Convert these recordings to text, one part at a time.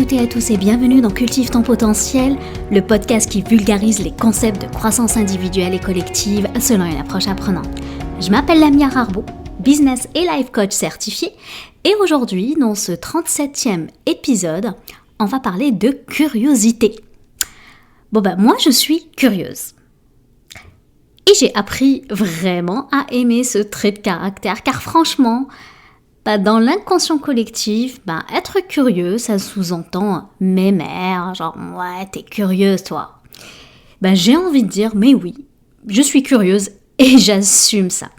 toutes et à tous et bienvenue dans Cultive ton potentiel, le podcast qui vulgarise les concepts de croissance individuelle et collective selon une approche apprenante. Je m'appelle Lamia Rarbo, business et life coach certifiée, et aujourd'hui, dans ce 37e épisode, on va parler de curiosité. Moi je suis curieuse. Et j'ai appris vraiment à aimer ce trait de caractère, car franchement, dans l'inconscient collectif, être curieux, ça sous-entend mémère, genre « ouais, t'es curieuse toi ». J'ai envie de dire « mais oui, je suis curieuse et j'assume ça ».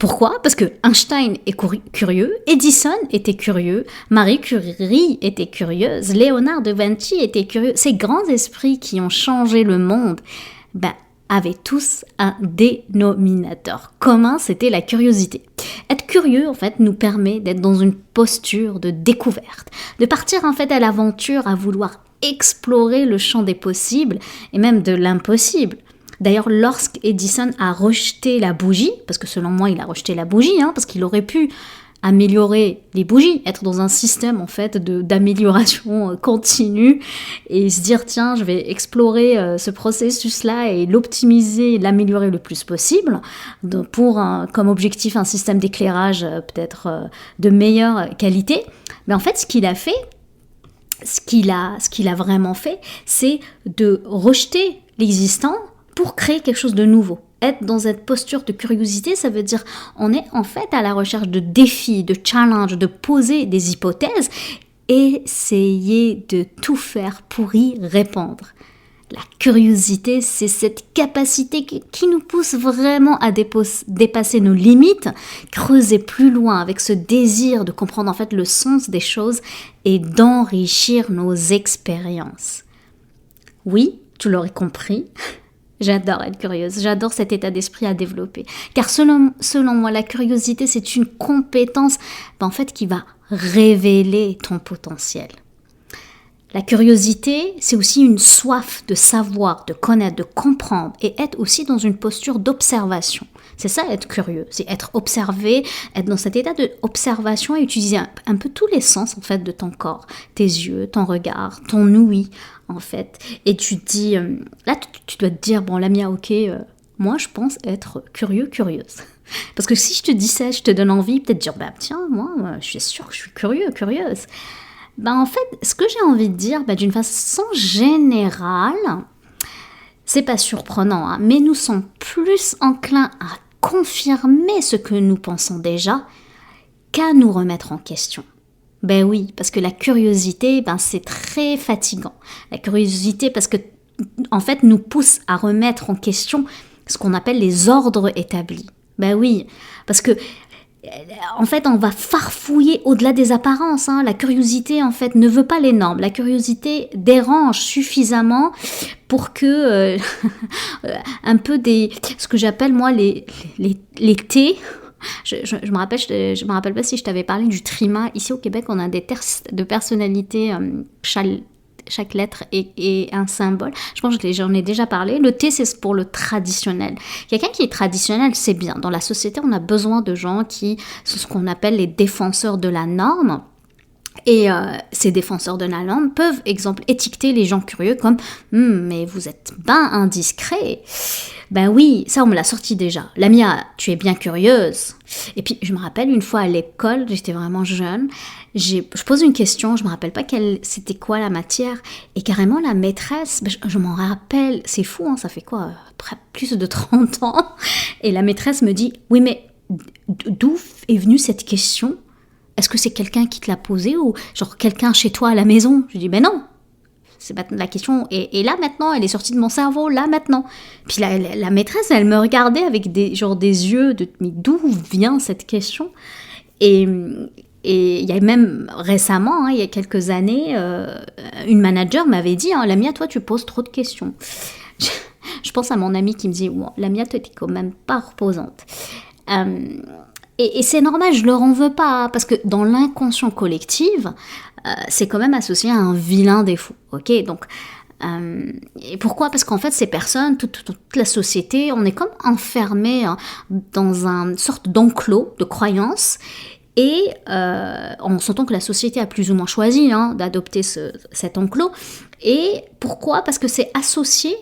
Pourquoi ? Parce que Einstein est curieux, Edison était curieux, Marie Curie était curieuse, Léonard de Vinci était curieux. Ces grands esprits qui ont changé le monde, avaient tous un dénominateur commun, c'était la curiosité. Être curieux, en fait, nous permet d'être dans une posture de découverte, de partir, en fait, à l'aventure, à vouloir explorer le champ des possibles et même de l'impossible. D'ailleurs, lorsqu'Edison a rejeté la bougie, parce que selon moi, il a rejeté la bougie, parce qu'il aurait pu améliorer les bougies, être dans un système en fait d'amélioration continue et se dire tiens, je vais explorer ce processus-là et l'optimiser, l'améliorer le plus possible pour comme objectif un système d'éclairage peut-être de meilleure qualité. Mais en fait, ce qu'il a fait, ce qu'il a vraiment fait, c'est de rejeter l'existant pour créer quelque chose de nouveau. Être dans cette posture de curiosité, ça veut dire on est en fait à la recherche de défis, de challenges, de poser des hypothèses et essayer de tout faire pour y répondre. La curiosité, c'est cette capacité qui nous pousse vraiment à dépasser nos limites, creuser plus loin avec ce désir de comprendre en fait le sens des choses et d'enrichir nos expériences. Oui, tu l'aurais compris. J'adore être curieuse, j'adore cet état d'esprit à développer. Car selon moi, la curiosité, c'est une compétence en fait, qui va révéler ton potentiel. La curiosité, c'est aussi une soif de savoir, de connaître, de comprendre et être aussi dans une posture d'observation. C'est ça être curieux, c'est être observé, être dans cet état d'observation et utiliser un peu tous les sens en fait de ton corps, tes yeux, ton regard, ton ouïe en fait. Et tu te dis, là tu dois te dire, bon Lamia, ok, moi je pense être curieuse. Parce que si je te dis ça, je te donne envie peut-être de dire, tiens, moi je suis sûre que je suis curieuse. En fait, ce que j'ai envie de dire, d'une façon générale, c'est pas surprenant, mais nous sommes plus enclins à confirmer ce que nous pensons déjà qu'à nous remettre en question. Oui, parce que la curiosité, c'est très fatigant. La curiosité, parce que, en fait, nous pousse à remettre en question ce qu'on appelle les ordres établis. Oui, parce que en fait, on va farfouiller au-delà des apparences. La curiosité, en fait, ne veut pas les normes. La curiosité dérange suffisamment pour que un peu ce que j'appelle moi les thés. Je me rappelle pas si je t'avais parlé du trima. Ici au Québec, on a des tests de personnalité. Chaque lettre est un symbole. Je pense que j'en ai déjà parlé. Le T, c'est pour le traditionnel. Quelqu'un qui est traditionnel, c'est bien. Dans la société, on a besoin de gens qui sont ce qu'on appelle les défenseurs de la norme. Et ces défenseurs de la norme peuvent, exemple, étiqueter les gens curieux comme « mais vous êtes ben indiscret ». Oui, ça on me l'a sorti déjà. Lamia, tu es bien curieuse. Et puis je me rappelle une fois à l'école, j'étais vraiment jeune, je pose une question, je me rappelle pas c'était quoi la matière, et carrément la maîtresse, je m'en rappelle, c'est fou, ça fait quoi, plus de 30 ans, et la maîtresse me dit « oui mais d'où est venue cette question ? Est-ce que c'est quelqu'un qui te l'a posée ou genre quelqu'un chez toi à la maison ?» Je dis « non !» C'est la question est là maintenant, elle est sortie de mon cerveau là maintenant. Puis la maîtresse, elle me regardait avec des yeux de mais d'où vient cette question ? Et il y a même récemment, il y a quelques années, une manager m'avait dit Lamia, toi tu poses trop de questions. Je pense à mon amie qui me dit Lamia, toi t'es quand même pas reposante. Et c'est normal, je leur en veux pas, parce que dans l'inconscient collectif, c'est quand même associé à un vilain défaut, ok ? Donc, et pourquoi ? Parce qu'en fait, ces personnes, toute la société, on est comme enfermés dans une sorte d'enclos de croyances, Et on s'entend que la société a plus ou moins choisi d'adopter cet enclos. Et pourquoi ? Parce que c'est associé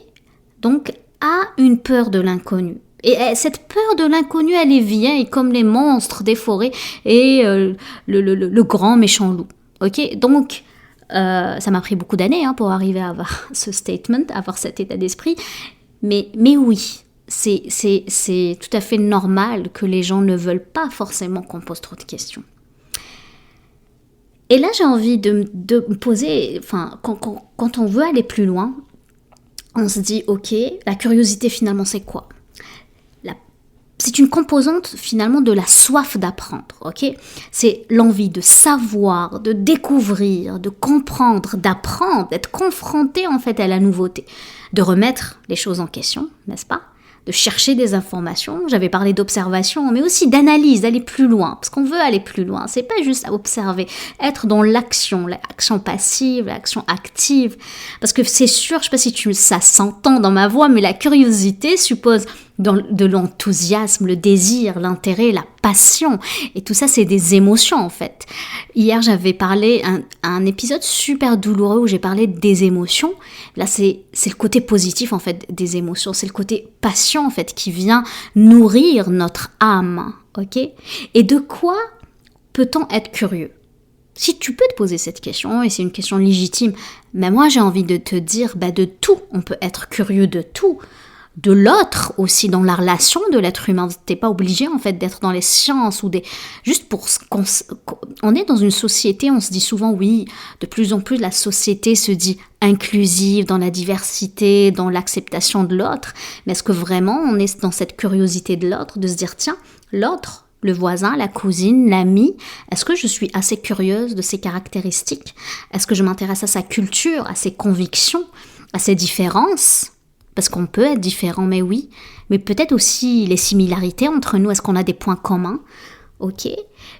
donc à une peur de l'inconnu. Et cette peur de l'inconnu, elle est vieille comme les monstres des forêts et le grand méchant loup. Ok ? Donc, ça m'a pris beaucoup d'années pour arriver à avoir ce statement, à avoir cet état d'esprit. Mais oui, c'est tout à fait normal que les gens ne veulent pas forcément qu'on pose trop de questions. Et là, j'ai envie de me poser, quand on veut aller plus loin, on se dit, ok, la curiosité finalement c'est quoi ? C'est une composante finalement de la soif d'apprendre, ok ? C'est l'envie de savoir, de découvrir, de comprendre, d'apprendre, d'être confronté en fait à la nouveauté, de remettre les choses en question, n'est-ce pas ? De chercher des informations, j'avais parlé d'observation, mais aussi d'analyse, d'aller plus loin, parce qu'on veut aller plus loin, c'est pas juste observer, être dans l'action passive, l'action active, parce que c'est sûr, je sais pas si ça s'entend dans ma voix, mais la curiosité suppose de l'enthousiasme, le désir, l'intérêt, la passion, et tout ça c'est des émotions en fait. Hier j'avais parlé un épisode super douloureux où j'ai parlé des émotions. Là c'est le côté positif en fait des émotions, c'est le côté passion en fait qui vient nourrir notre âme, ok ? Et de quoi peut-on être curieux ? Si tu peux te poser cette question, et c'est une question légitime, mais moi j'ai envie de te dire, de tout, on peut être curieux de tout. De l'autre aussi, dans la relation de l'être humain. T'es pas obligé en fait d'être dans les sciences ou juste pour on est dans une société, on se dit souvent oui, de plus en plus la société se dit inclusive dans la diversité, dans l'acceptation de l'autre, mais est-ce que vraiment on est dans cette curiosité de l'autre, de se dire tiens, l'autre, le voisin, la cousine, l'ami, est-ce que je suis assez curieuse de ses caractéristiques ? Est-ce que je m'intéresse à sa culture, à ses convictions, à ses différences ? Parce qu'on peut être différent, mais oui. Mais peut-être aussi les similarités entre nous. Est-ce qu'on a des points communs ? Ok.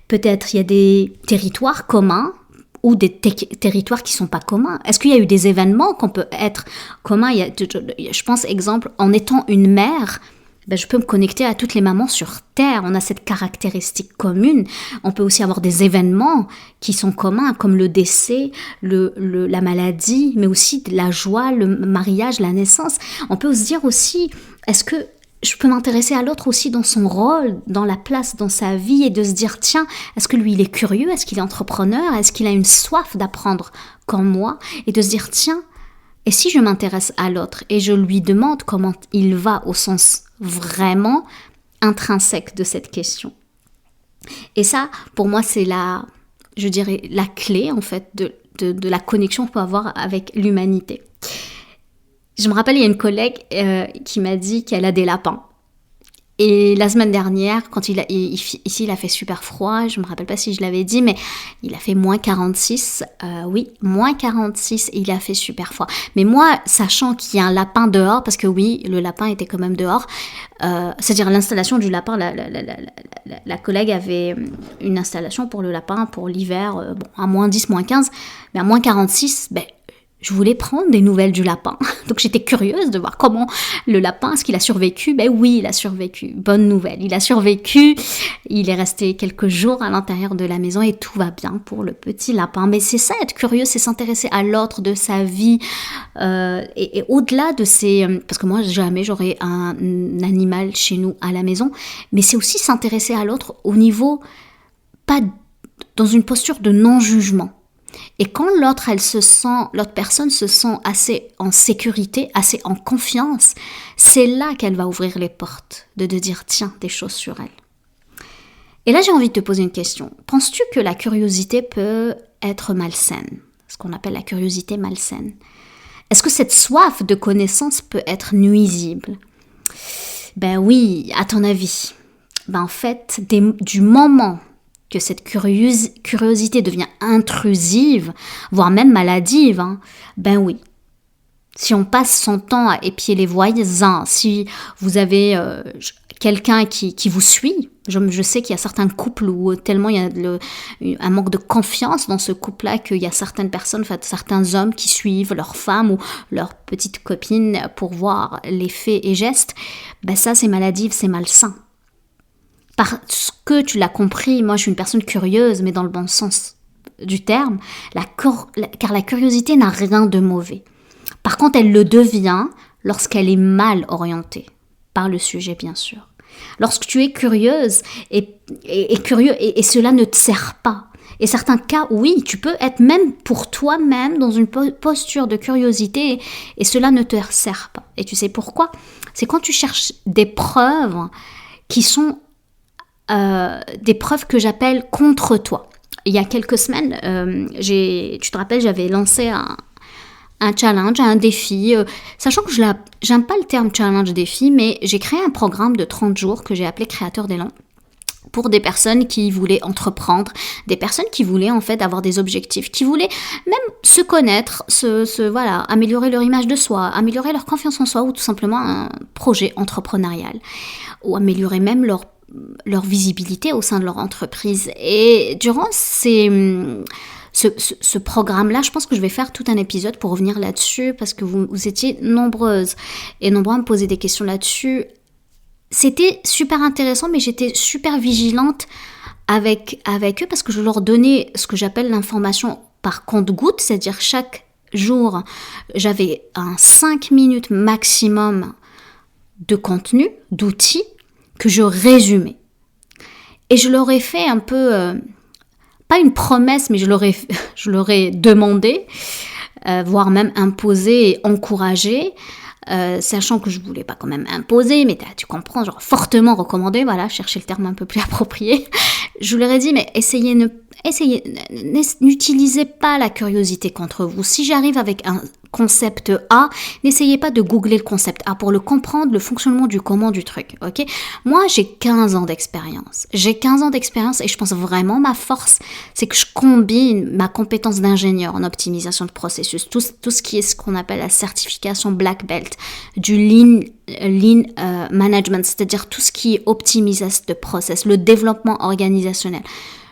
Peut-être il y a des territoires communs ou des territoires qui ne sont pas communs. Est-ce qu'il y a eu des événements qu'on peut être communs ? Je pense, exemple, en étant une mère, je peux me connecter à toutes les mamans sur Terre. On a cette caractéristique commune. On peut aussi avoir des événements qui sont communs, comme le décès, la maladie, mais aussi la joie, le mariage, la naissance. On peut se dire aussi, est-ce que je peux m'intéresser à l'autre aussi dans son rôle, dans la place, dans sa vie, et de se dire, tiens, est-ce que lui, il est curieux ? Est-ce qu'il est entrepreneur ? Est-ce qu'il a une soif d'apprendre comme moi ? Et de se dire, tiens, et si je m'intéresse à l'autre et je lui demande comment il va au sens vraiment intrinsèque de cette question. Et ça, pour moi, c'est la clé, en fait, de la connexion qu'on peut avoir avec l'humanité. Je me rappelle, il y a une collègue qui m'a dit qu'elle a des lapins. Et la semaine dernière, quand ici il a fait super froid, je me rappelle pas si je l'avais dit, mais il a fait moins 46, oui, moins 46 et il a fait super froid. Mais moi, sachant qu'il y a un lapin dehors, parce que oui, le lapin était quand même dehors, c'est-à-dire l'installation du lapin, la collègue avait une installation pour le lapin pour l'hiver, à moins 10, moins 15, mais à moins 46, je voulais prendre des nouvelles du lapin. Donc j'étais curieuse de voir comment le lapin, est-ce qu'il a survécu ? Oui, il a survécu. Bonne nouvelle, il a survécu. Il est resté quelques jours à l'intérieur de la maison et tout va bien pour le petit lapin. Mais c'est ça, être curieux, c'est s'intéresser à l'autre, de sa vie. Et au-delà de ces... Parce que moi, jamais j'aurais un animal chez nous à la maison. Mais c'est aussi s'intéresser à l'autre au niveau... pas dans une posture de non-jugement. Et quand l'autre personne se sent assez en sécurité, assez en confiance, c'est là qu'elle va ouvrir les portes, de dire tiens, des choses sur elle. Et là, j'ai envie de te poser une question. Penses-tu que la curiosité peut être malsaine ? Ce qu'on appelle la curiosité malsaine. Est-ce que cette soif de connaissance peut être nuisible ? Oui, à ton avis. En fait, du moment que cette curiosité devient intrusive, voire même maladive, oui. Si on passe son temps à épier les voisins, si vous avez quelqu'un qui vous suit, je sais qu'il y a certains couples où tellement il y a un manque de confiance dans ce couple-là qu'il y a certaines personnes, certains hommes qui suivent leur femme ou leur petite copine pour voir les faits et gestes, ça c'est maladif, c'est malsain. parce que tu l'as compris, moi je suis une personne curieuse, mais dans le bon sens du terme, car la curiosité n'a rien de mauvais. Par contre, elle le devient lorsqu'elle est mal orientée, par le sujet bien sûr. Lorsque tu es curieuse et curieux et cela ne te sert pas. Et certains cas, oui, tu peux être même pour toi-même dans une posture de curiosité et cela ne te sert pas. Et tu sais pourquoi ? C'est quand tu cherches des preuves qui sont des preuves que j'appelle contre toi. Il y a quelques semaines, tu te rappelles, j'avais lancé un challenge, un défi, sachant que j'aime pas le terme challenge défi, mais j'ai créé un programme de 30 jours que j'ai appelé Créateur d'élan pour des personnes qui voulaient entreprendre, des personnes qui voulaient en fait avoir des objectifs, qui voulaient même se connaître, voilà, améliorer leur image de soi, améliorer leur confiance en soi ou tout simplement un projet entrepreneurial ou améliorer même leur visibilité au sein de leur entreprise. Et durant ce programme-là, je pense que je vais faire tout un épisode pour revenir là-dessus parce que vous étiez nombreuses et nombreux à me poser des questions là-dessus. C'était super intéressant, mais j'étais super vigilante avec eux parce que je leur donnais ce que j'appelle l'information par compte-gouttes, c'est-à-dire chaque jour, j'avais un 5 minutes maximum de contenu, d'outils que je résumais. Et je leur ai fait un peu, pas une promesse, mais je leur ai demandé, voire même imposé et encouragé, sachant que je voulais pas quand même imposer, mais tu comprends, genre fortement recommandé, voilà, chercher le terme un peu plus approprié. Je leur ai dit, mais n'utilisez pas la curiosité contre vous. Si j'arrive avec un concept A, n'essayez pas de googler le concept A pour le comprendre, le fonctionnement du comment du truc, ok ? Moi, j'ai 15 ans d'expérience. Et je pense vraiment ma force, c'est que je combine ma compétence d'ingénieur en optimisation de processus, tout ce qui est ce qu'on appelle la certification Black Belt, du Lean Management, c'est-à-dire tout ce qui est optimisation de process, le développement organisationnel.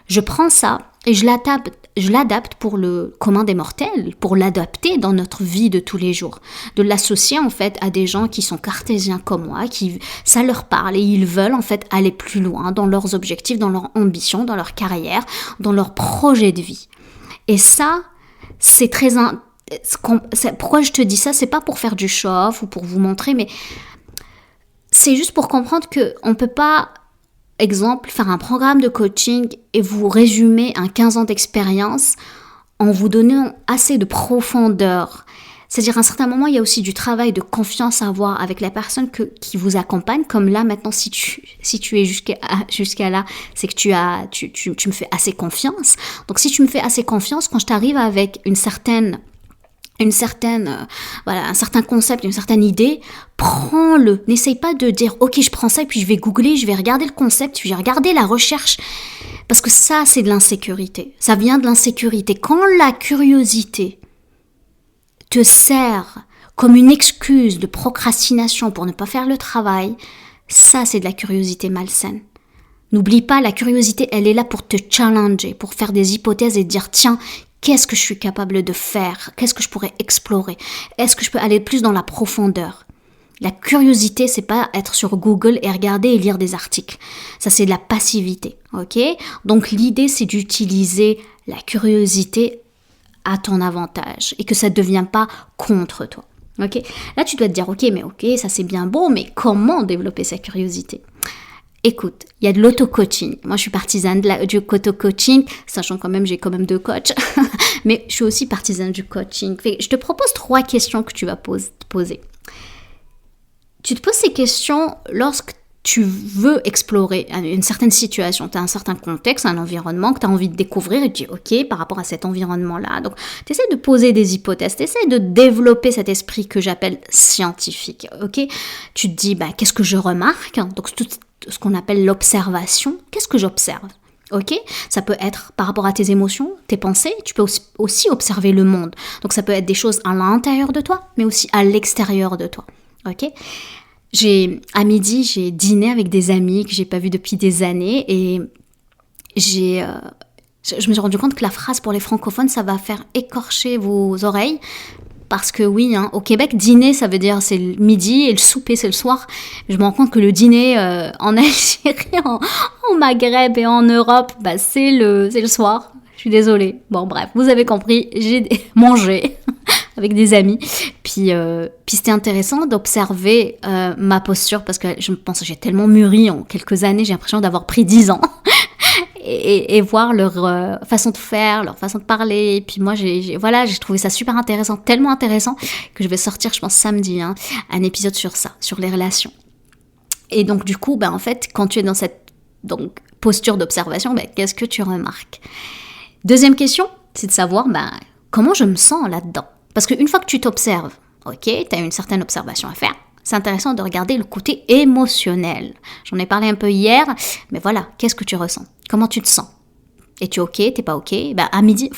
Je prends ça et je l'adapte pour le commun des mortels, pour l'adapter dans notre vie de tous les jours. De l'associer en fait à des gens qui sont cartésiens comme moi, ça leur parle et ils veulent en fait aller plus loin dans leurs objectifs, dans leur ambition, dans leur carrière, dans leur projet de vie. Et ça, c'est très... Pourquoi je te dis ça ? C'est pas pour faire du show-off ou pour vous montrer, mais c'est juste pour comprendre qu'on peut pas... Exemple, faire un programme de coaching et vous résumer un 15 ans d'expérience en vous donnant assez de profondeur. C'est-à-dire, à un certain moment, il y a aussi du travail de confiance à avoir avec la personne qui vous accompagne. Comme là, maintenant, si tu es jusqu'à là, c'est que tu me fais assez confiance. Donc, si tu me fais assez confiance, quand je t'arrive avec un certain concept, une certaine idée, prends-le. N'essaye pas de dire, ok, je prends ça et puis je vais googler, je vais regarder le concept, puis je vais regarder la recherche. Parce que ça, c'est de l'insécurité. Ça vient de l'insécurité. Quand la curiosité te sert comme une excuse de procrastination pour ne pas faire le travail, ça, c'est de la curiosité malsaine. N'oublie pas, la curiosité, elle est là pour te challenger, pour faire des hypothèses et dire, tiens, qu'est-ce que je suis capable de faire ? Qu'est-ce que je pourrais explorer ? Est-ce que je peux aller plus dans la profondeur ? La curiosité, c'est pas être sur Google et regarder et lire des articles. Ça, c'est de la passivité, ok ? Donc, l'idée, c'est d'utiliser la curiosité à ton avantage et que ça ne devienne pas contre toi, ok ? Là, tu dois te dire, ok, ça c'est bien beau, mais comment développer sa curiosité ? Écoute, il y a de l'auto-coaching. Moi, je suis partisane du auto-coaching, sachant quand même, j'ai quand même 2 coachs. Mais je suis aussi partisane du coaching. Je te propose 3 questions que tu vas te poser. Tu te poses ces questions lorsque tu veux explorer une certaine situation. Tu as un certain contexte, un environnement que tu as envie de découvrir et tu dis, ok, par rapport à cet environnement-là. Donc, tu essaies de poser des hypothèses, tu essaies de développer cet esprit que j'appelle scientifique, ok ? Tu te dis, qu'est-ce que je remarque ? Donc, tout ce qu'on appelle l'observation. Qu'est-ce que j'observe ? Ok ? Ça peut être par rapport à tes émotions, tes pensées. Tu peux aussi observer le monde. Donc, ça peut être des choses à l'intérieur de toi, mais aussi à l'extérieur de toi. Ok ? À midi, j'ai dîné avec des amis que j'ai pas vus depuis des années et je me suis rendu compte que la phrase pour les francophones, ça va faire écorcher vos oreilles. parce que oui, hein, au Québec, dîner, ça veut dire c'est le midi et le souper, c'est le soir. Je me rends compte que le dîner en Algérie, en Maghreb et en Europe, bah, c'est le soir. Je suis désolée. Bon, bref, vous avez compris, j'ai mangé avec des amis. Puis c'était intéressant d'observer ma posture parce que je pense que j'ai tellement mûri en quelques années, j'ai l'impression d'avoir pris 10 ans. Et voir leur façon de faire, leur façon de parler. Et puis moi, j'ai trouvé ça super intéressant, tellement intéressant que je vais sortir, je pense, samedi, hein, un épisode sur ça, sur les relations. Et donc, du coup, en fait, quand tu es dans cette posture d'observation, qu'est-ce que tu remarques ? Deuxième question, c'est de savoir comment je me sens là-dedans. Parce qu'une fois que tu t'observes, ok, tu as une certaine observation à faire, c'est intéressant de regarder le côté émotionnel. J'en ai parlé un peu hier, mais voilà, qu'est-ce que tu ressens ? Comment tu te sens ? Es-tu ok ? T'es pas ok ? À midi,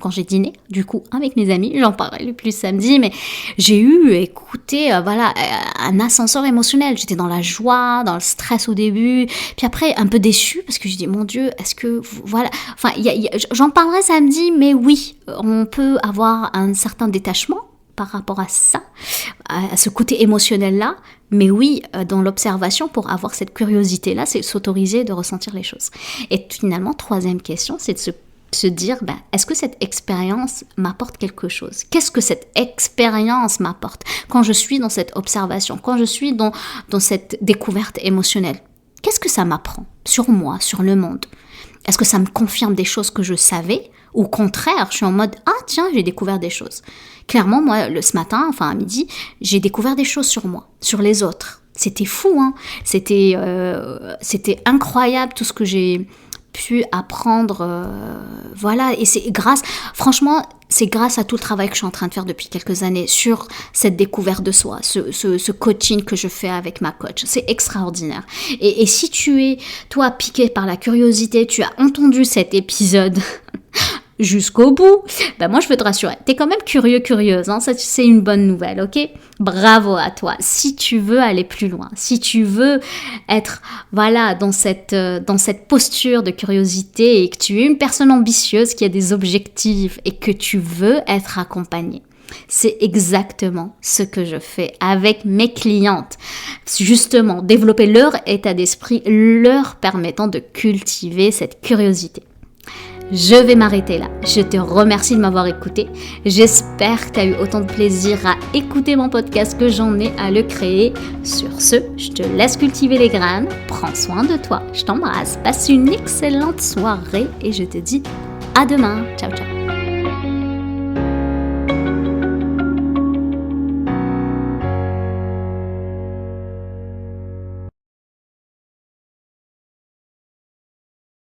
quand j'ai dîné, du coup, avec mes amis, j'en parlerai plus samedi, mais j'ai écouté, un ascenseur émotionnel. J'étais dans la joie, dans le stress au début, puis après, un peu déçue, parce que je dis, mon Dieu, est-ce que, voilà, j'en parlerai samedi, mais oui, on peut avoir un certain détachement par rapport à ça, à ce côté émotionnel-là, mais oui, dans l'observation, pour avoir cette curiosité-là, c'est s'autoriser de ressentir les choses. Et finalement, troisième question, c'est de se dire, est-ce que cette expérience m'apporte quelque chose ? Qu'est-ce que cette expérience m'apporte quand je suis dans cette observation, quand je suis dans cette découverte émotionnelle ? Qu'est-ce que ça m'apprend sur moi, sur le monde ? Est-ce que ça me confirme des choses que je savais ? Ou au contraire, je suis en mode « Ah tiens, j'ai découvert des choses ». Clairement, moi, ce matin, à midi, j'ai découvert des choses sur moi, sur les autres. C'était fou, hein. C'était incroyable tout ce que j'ai pu apprendre. Et c'est grâce à tout le travail que je suis en train de faire depuis quelques années sur cette découverte de soi, ce coaching que je fais avec ma coach. C'est extraordinaire. Et si tu es, toi, piqué par la curiosité, tu as entendu cet épisode jusqu'au bout, moi je veux te rassurer, t'es quand même curieuse, hein, ça c'est une bonne nouvelle, ok ? Bravo à toi. Si tu veux aller plus loin, si tu veux être dans cette posture de curiosité et que tu es une personne ambitieuse qui a des objectifs et que tu veux être accompagnée, c'est exactement ce que je fais avec mes clientes. Justement, développer leur état d'esprit, leur permettant de cultiver cette curiosité. Je vais m'arrêter là. Je te remercie de m'avoir écouté. J'espère que tu as eu autant de plaisir à écouter mon podcast que j'en ai à le créer. Sur ce, je te laisse cultiver les graines. Prends soin de toi. Je t'embrasse. Passe une excellente soirée et je te dis à demain. Ciao, ciao.